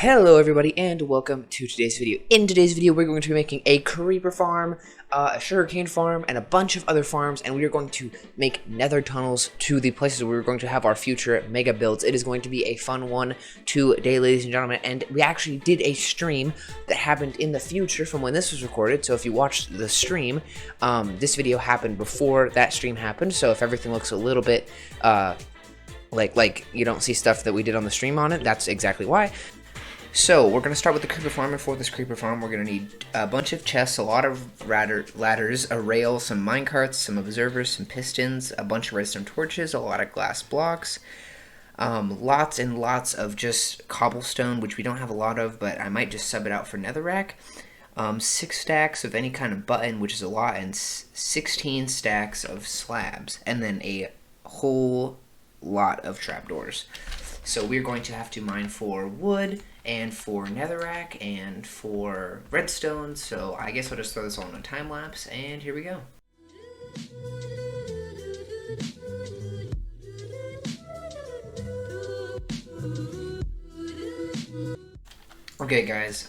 Hello everybody and welcome to today's video. In today's video we're going to be making a creeper farm, a sugarcane farm, and a bunch of other farms, and we are going to make nether tunnels to the places where we're going to have our future mega builds. It is going to be a fun one today, ladies and gentlemen, and we actually did a stream that happened in the future from when this was recorded, so if you watched the stream, this video happened before that stream happened, so if everything looks a little bit like you don't see stuff that we did on the stream on it, that's exactly why. So, we're going to start with the creeper farm, and for this creeper farm, we're going to need a bunch of chests, a lot of ladders, a rail, some minecarts, some observers, some pistons, a bunch of redstone torches, a lot of glass blocks, lots and lots of just cobblestone, which we don't have a lot of, but I might just sub it out for netherrack, 6 stacks of any kind of button, which is a lot, and 16 stacks of slabs, and then a whole lot of trapdoors. So we're going to have to mine for wood, and for netherrack, and for redstone, so I guess I'll just throw this all in a time lapse, and here we go. Okay guys,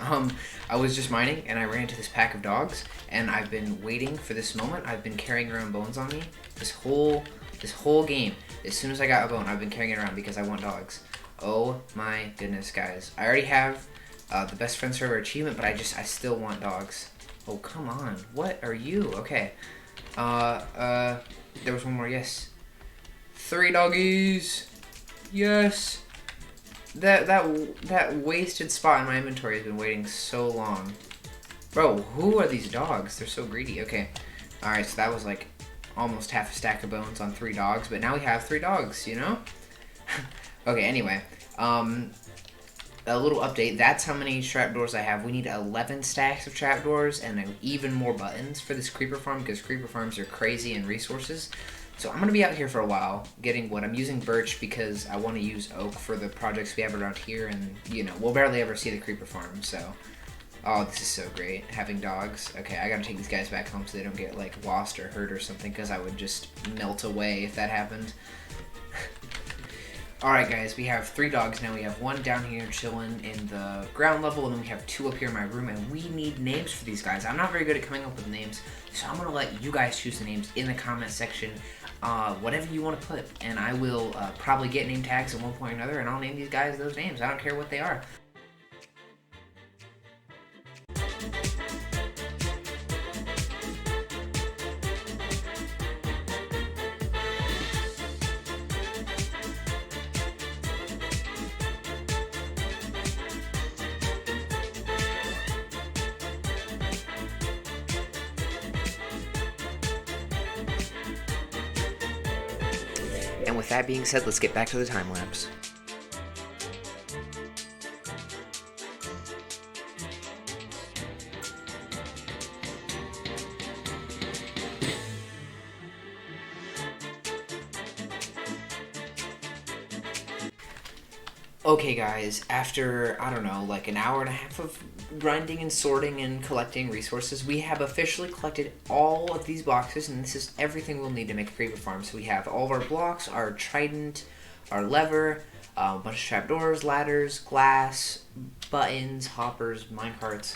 I was just mining, and I ran into this pack of dogs, and I've been waiting for this moment. I've been carrying around bones on me this whole game. As soon as I got a bone, I've been carrying it around because I want dogs. Oh my goodness, guys. I already have the best friends forever achievement, but I still want dogs. Oh, come on. What are you? Okay. There was one more. Yes. 3 doggies. Yes. That wasted spot in my inventory has been waiting so long. Bro, who are these dogs? They're so greedy. Okay. Alright, so that was like almost half a stack of bones on 3 dogs, but now we have 3 dogs, you know? Okay, anyway, a little update. That's how many trapdoors I have. We need 11 stacks of trapdoors and even more buttons for this creeper farm because creeper farms are crazy in resources. So I'm going to be out here for a while getting wood. I'm using birch because I want to use oak for the projects we have around here, and, you know, we'll barely ever see the creeper farm, so... Oh, this is so great, having dogs. Okay, I gotta take these guys back home so they don't get, like, lost or hurt or something, because I would just melt away if that happened. Alright guys, we have 3 dogs now. We have 1 down here chilling in the ground level, and then we have 2 up here in my room, and we need names for these guys. I'm not very good at coming up with names, so I'm going to let you guys choose the names in the comment section, whatever you want to put, and I will probably get name tags at one point or another, and I'll name these guys those names. I don't care what they are. And with that being said, let's get back to the time lapse. Okay guys, after, I don't know, like an hour and a half of grinding and sorting and collecting resources, we have officially collected all of these boxes, and this is everything we'll need to make a creeper farm. So we have all of our blocks, our trident, our lever, a bunch of trapdoors, ladders, glass, buttons, hoppers, minecarts,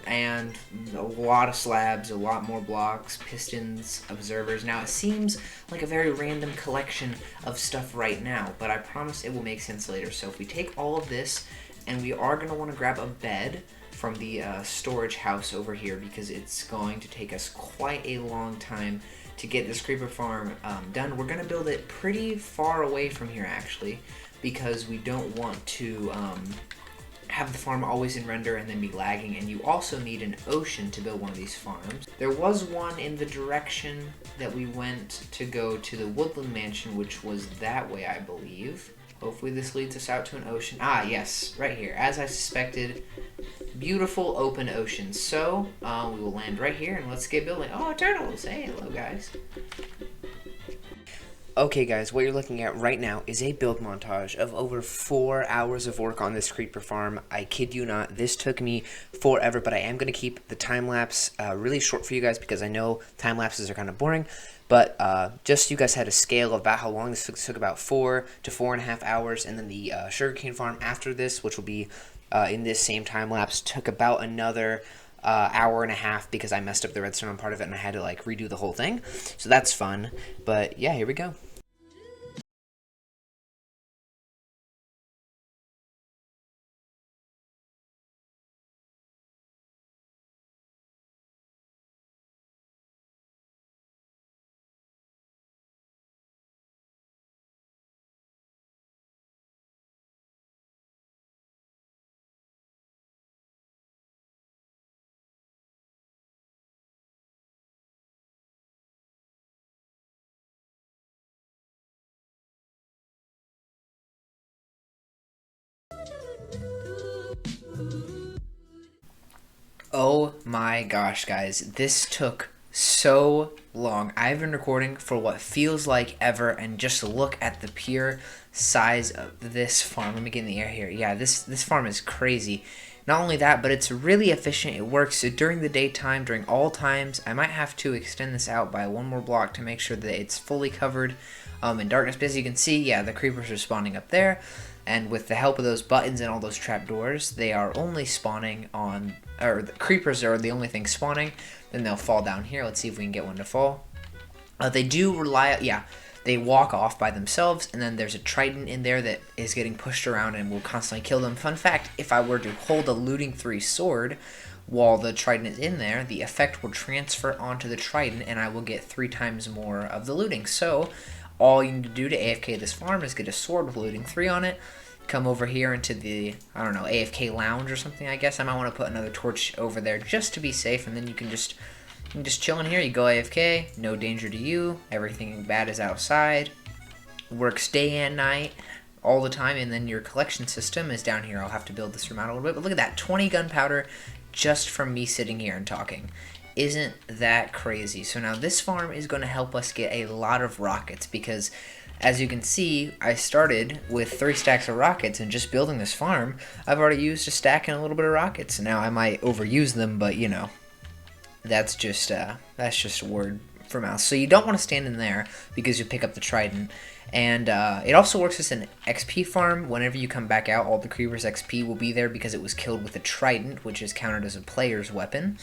and a lot of slabs, a lot more blocks, pistons, observers. Now, it seems like a very random collection of stuff right now, but I promise it will make sense later. So if we take all of this, and we are going to want to grab a bed from the storage house over here, because it's going to take us quite a long time to get this creeper farm done. We're going to build it pretty far away from here, actually, because we don't want to... have the farm always in render and then be lagging, and you also need an ocean to build one of these farms. There was one in the direction that we went to go to the woodland mansion, which was that way, I believe. Hopefully this leads us out to an ocean. Ah, yes, right here. As I suspected, beautiful open ocean. So, we will land right here, and let's get building. Oh, turtles! Hey, hello, guys. Okay guys, what you're looking at right now is a build montage of over 4 hours of work on this creeper farm. I kid you not, this took me forever, but I am going to keep the time lapse really short for you guys because I know time lapses are kind of boring. But just so you guys had a scale of about how long this took about 4 to 4.5 hours, and then the sugarcane farm after this, which will be in this same time lapse, took about another hour and a half because I messed up the redstone on part of it and I had to like redo the whole thing. So that's fun. But yeah, here we go. Oh my gosh, guys, this took so long. I've been recording for what feels like ever, and just look at the pure size of this farm. Let me get in the air here. Yeah, this farm is crazy. Not only that, but it's really efficient. It works during the daytime, during all times. I might have to extend this out by one more block to make sure that it's fully covered in darkness. But as you can see, yeah, the creepers are spawning up there. And with the help of those buttons and all those trapdoors, they are only spawning on, or the creepers are the only thing spawning. Then they'll fall down here. Let's see if we can get one to fall. They do rely, yeah, they walk off by themselves, and then there's a trident in there that is getting pushed around and will constantly kill them. Fun fact, if I were to hold a looting 3 sword while the trident is in there, the effect will transfer onto the trident, and I will get 3 times more of the looting. So all you need to do to AFK this farm is get a sword with looting 3 on it, come over here into the, I don't know, AFK lounge or something, I guess. I might want to put another torch over there just to be safe, and then you can just chill in here. You go AFK, no danger to you, everything bad is outside, works day and night, all the time, and then your collection system is down here. I'll have to build this room out a little bit, but look at that, 20 gunpowder just from me sitting here and talking. Isn't that crazy? So now this farm is going to help us get a lot of rockets, because as you can see, I started with 3 stacks of rockets, and just building this farm, I've already used a stack and a little bit of rockets. Now I might overuse them, but you know, that's just a word for mouth. So you don't want to stand in there because you pick up the trident. And it also works as an XP farm. Whenever you come back out, all the creepers XP will be there because it was killed with a trident, which is counted as a player's weapon.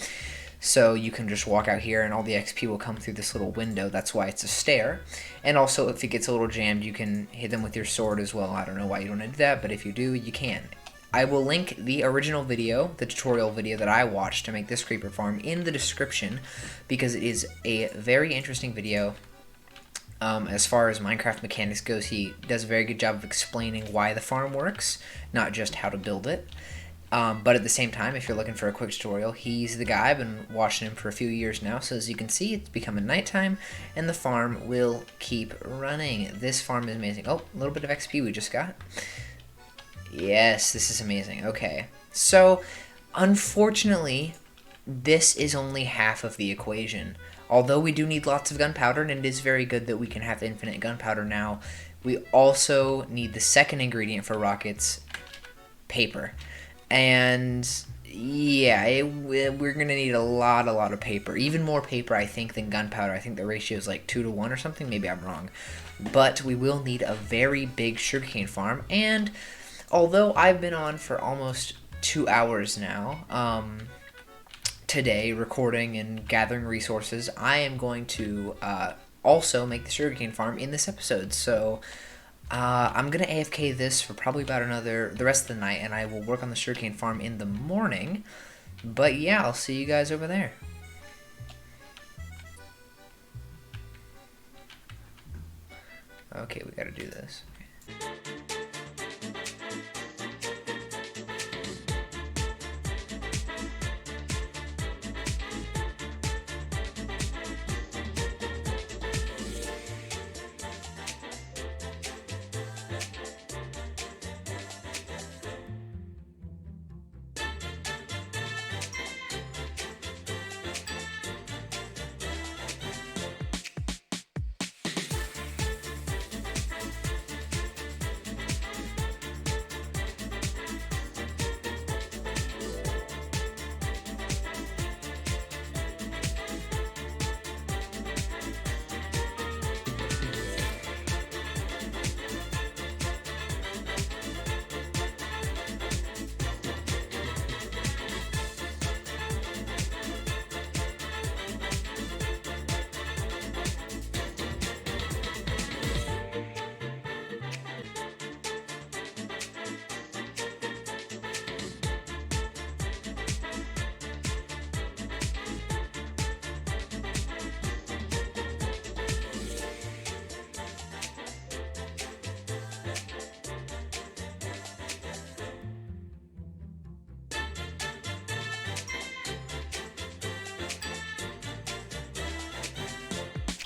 So you can just walk out here and all the XP will come through this little window. That's why it's a stair. And also, if it gets a little jammed, you can hit them with your sword as well. I don't know why you don't do that, but if you do, you can. I will link the original video, the tutorial video that I watched to make this creeper farm, in the description, because it is a very interesting video. As far as Minecraft mechanics goes, he does a very good job of explaining why the farm works, not just how to build it. But at the same time, if you're looking for a quick tutorial, he's the guy. I've been watching him for a few years now, so as you can see, it's becoming nighttime, and the farm will keep running. This farm is amazing. Oh, a little bit of XP we just got. Yes, this is amazing. Okay, so unfortunately, this is only half of the equation. Although we do need lots of gunpowder, and it is very good that we can have infinite gunpowder now, we also need the second ingredient for rockets, paper. And yeah, we're going to need a lot of paper. Even more paper, I think, than gunpowder. I think the ratio is like 2 to 1 or something. Maybe I'm wrong. But we will need a very big sugarcane farm, and although I've been on for almost 2 hours now, today, recording and gathering resources, I am going to also make the sugarcane farm in this episode. So I'm going to AFK this for probably about the rest of the night, and I will work on the sugarcane farm in the morning. But yeah, I'll see you guys over there. Okay, we got to do this.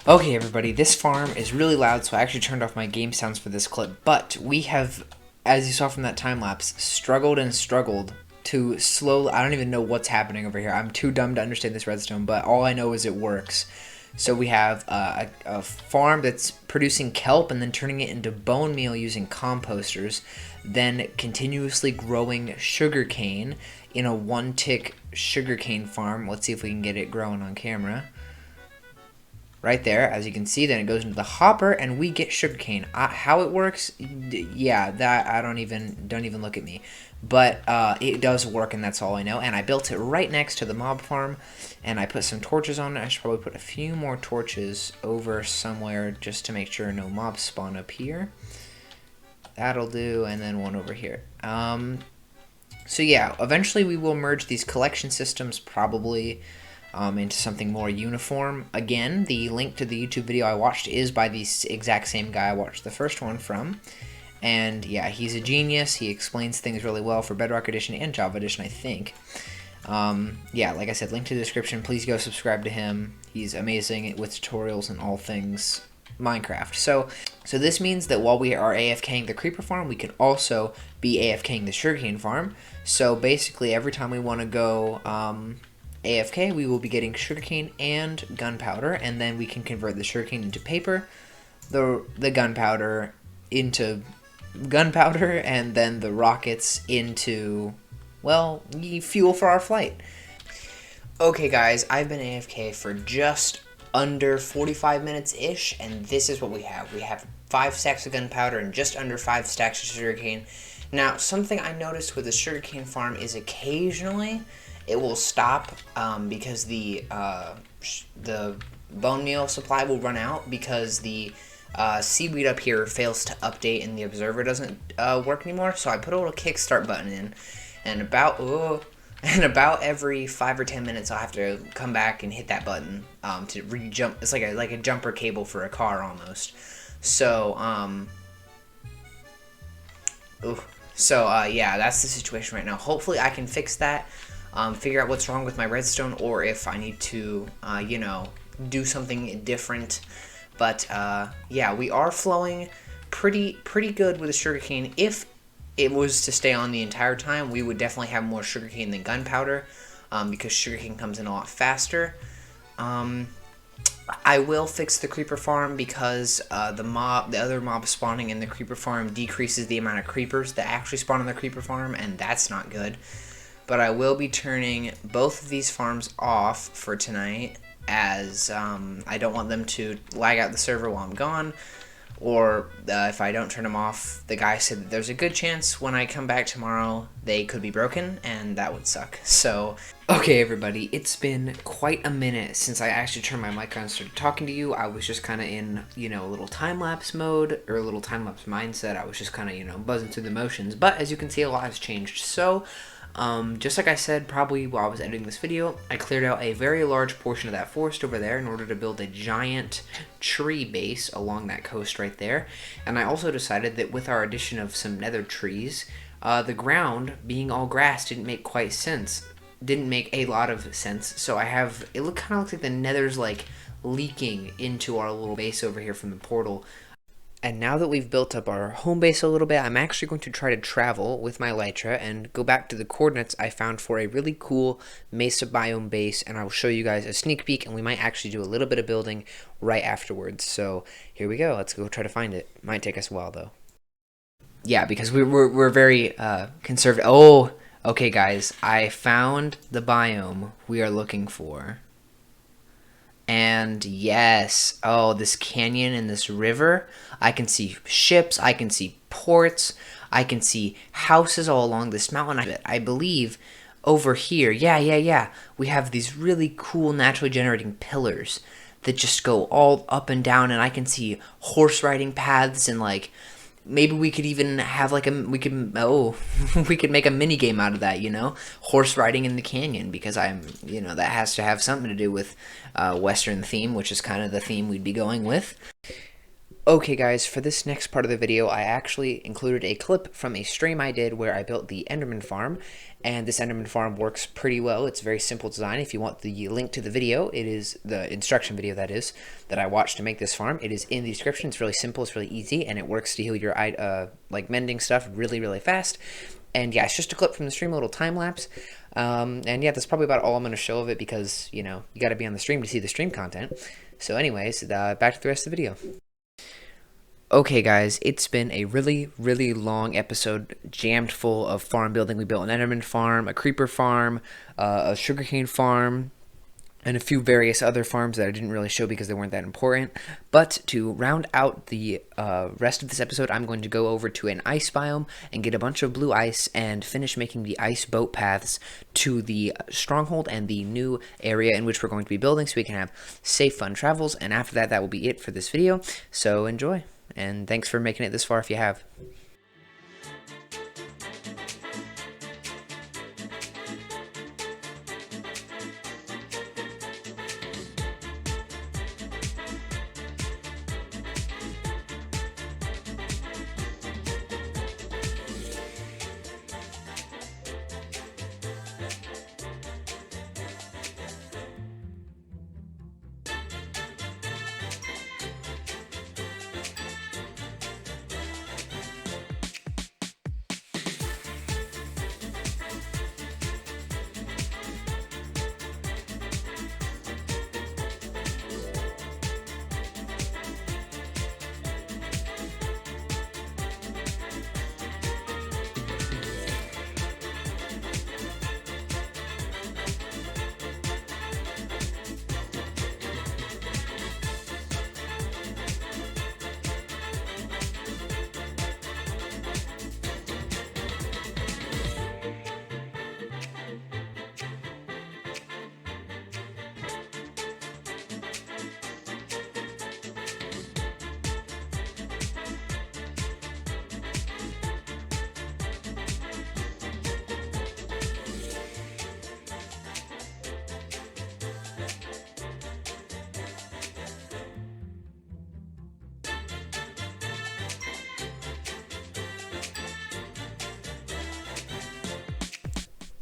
Okay, everybody, this farm is really loud, so I actually turned off my game sounds for this clip, but we have, as you saw from that time-lapse, struggled and struggled to slowly, I don't even know what's happening over here. I'm too dumb to understand this redstone, but all I know is it works. So we have a farm that's producing kelp and then turning it into bone meal using composters, then continuously growing sugarcane in a one-tick sugarcane farm. Let's see if we can get it growing on camera. Right there, as you can see, then it goes into the hopper, and we get sugarcane. How it works, yeah, that I don't even look at me, but it does work, and that's all I know. And I built it right next to the mob farm, and I put some torches on it. I should probably put a few more torches over somewhere just to make sure no mobs spawn up here. That'll do, and then one over here. So yeah, eventually we will merge these collection systems probably into something more uniform. Again, the link to the YouTube video I watched is by the exact same guy I watched the first one from. And yeah, he's a genius. He explains things really well for Bedrock Edition and Java Edition, I think. Yeah, like I said, link to the description. Please go subscribe to him. He's amazing with tutorials and all things Minecraft. So this means that while we are AFKing the creeper farm, we can also be AFKing the sugarcane farm. So basically, every time we want to go AFK, we will be getting sugarcane and gunpowder, and then we can convert the sugarcane into paper, the gunpowder into gunpowder, and then the rockets into, well, fuel for our flight. Okay guys, I've been AFK for just under 45 minutes-ish, and this is what we have. We have 5 stacks of gunpowder and just under 5 stacks of sugarcane. Now, something I noticed with the sugarcane farm is occasionally it will stop because the bone meal supply will run out because the seaweed up here fails to update and the observer doesn't work anymore. So I put a little kickstart button in, and about every 5 or 10 minutes I'll have to come back and hit that button to re-jump. It's like a jumper cable for a car almost. So yeah, that's the situation right now. Hopefully I can fix that. Figure out what's wrong with my redstone, or if I need to, you know, do something different. But yeah, we are flowing pretty good with the sugarcane. If it was to stay on the entire time, we would definitely have more sugarcane than gunpowder, because sugarcane comes in a lot faster. I will fix the creeper farm because the other mob spawning in the creeper farm decreases the amount of creepers that actually spawn in the creeper farm, and that's not good. But I will be turning both of these farms off for tonight, as I don't want them to lag out the server while I'm gone. Or if I don't turn them off, the guy said that there's a good chance when I come back tomorrow they could be broken, and that would suck. So, okay everybody, it's been quite a minute since I actually turned my mic on and started talking to you. I was just kind of in, you know, a little time-lapse mode, or a little time-lapse mindset. I was just kind of, you know, buzzing through the motions. But as you can see, a lot has changed. So, just like I said probably while I was editing this video, I cleared out a very large portion of that forest over there in order to build a giant tree base along that coast right there. And I also decided that with our addition of some nether trees, the ground being all grass didn't make a lot of sense. So I have, it kind of looks like the nether's like leaking into our little base over here from the portal. And now that we've built up our home base a little bit, I'm actually going to try to travel with my Elytra and go back to the coordinates I found for a really cool mesa biome base, and I will show you guys a sneak peek, and we might actually do a little bit of building right afterwards. So here we go. Let's go try to find it. Might take us a while though. Yeah, because we're very conservative. Oh, okay guys, I found the biome we are looking for. And yes, oh, this canyon and this river, I can see ships, I can see ports, I can see houses all along this mountain. I believe over here, yeah, we have these really cool naturally generating pillars that just go all up and down, and I can see horse riding paths, and like maybe we could even have like we could make a mini game out of that, you know, horse riding in the canyon, because you know, that has to have something to do with Western theme, which is kind of the theme we'd be going with. Okay guys, for this next part of the video, I actually included a clip from a stream I did where I built the Enderman farm, and this Enderman farm works pretty well. It's a very simple design. If you want the link to the video, it is the instruction video that I watched to make this farm. It is in the description. It's really simple, it's really easy, and it works to heal your like mending stuff really fast. And yeah, it's just a clip from the stream, a little time lapse. And yeah, that's probably about all I'm going to show of it because, you know, you got to be on the stream to see the stream content. So anyways, back to the rest of the video. Okay guys, it's been a really long episode jammed full of farm building. We built an Enderman farm, a creeper farm, a sugarcane farm, and a few various other farms that I didn't really show because they weren't that important. But to round out the rest of this episode, I'm going to go over to an ice biome and get a bunch of blue ice and finish making the ice boat paths to the stronghold and the new area in which we're going to be building so we can have safe, fun travels. And after that, that will be it for this video. So enjoy. And thanks for making it this far if you have.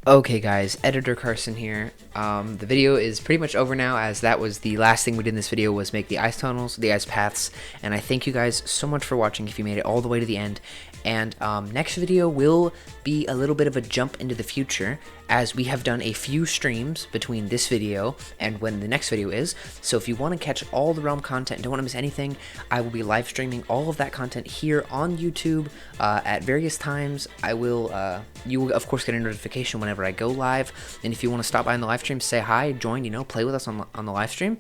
Okay guys, Editor Carson here. The video is pretty much over now, as that was the last thing we did in this video, was make the ice tunnels, the ice paths, and I thank you guys so much for watching if you made it all the way to the end. And next video will be a little bit of a jump into the future, as we have done a few streams between this video and when the next video is. So if you want to catch all the Realm content and don't want to miss anything, I will be live streaming all of that content here on YouTube at various times. I will, you will of course get a notification whenever I go live, and if you want to stop by on the live stream, say hi, join, you know, play with us on the live stream,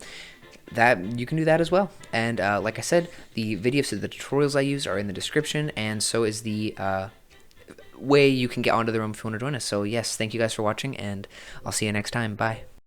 that you can do that as well. And like I said, the videos of the tutorials I use are in the description, and so is the way you can get onto the room if you want to join us. So yes, thank you guys for watching, and I'll see you next time. Bye.